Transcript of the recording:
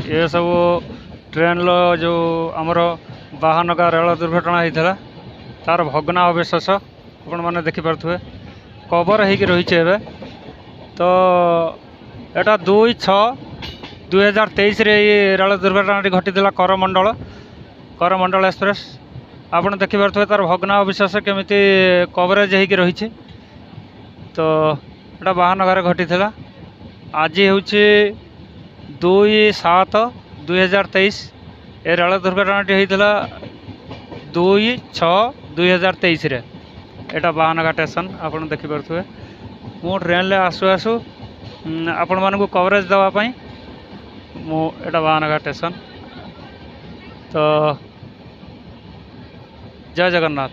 ये सब ट्रेन जो आमर बाहानगा रेल दुर्घटना होता तार भग्नावशेष आपण मैंने देखिपे कवर हो रही है। तो यहाँ 2/6/2023 रेल दुर्घटना घटी करमंडल एक्सप्रेस आपड़ देखिपे तार भग्नावशेष केमी कवरेज हो रही। तो यहाँ बाहानगार घटी आज हूँ 2/7/2023 ए रेल दुर्घटनाटी होता 2/6/2023 यहाँ बाहानगा स्टेशन आपड़ देखिपे मु ट्रेन आसु आसु आपण मानक कवरेज देवाई मुझा बाहानगा स्टेशन। तो जय जगन्नाथ।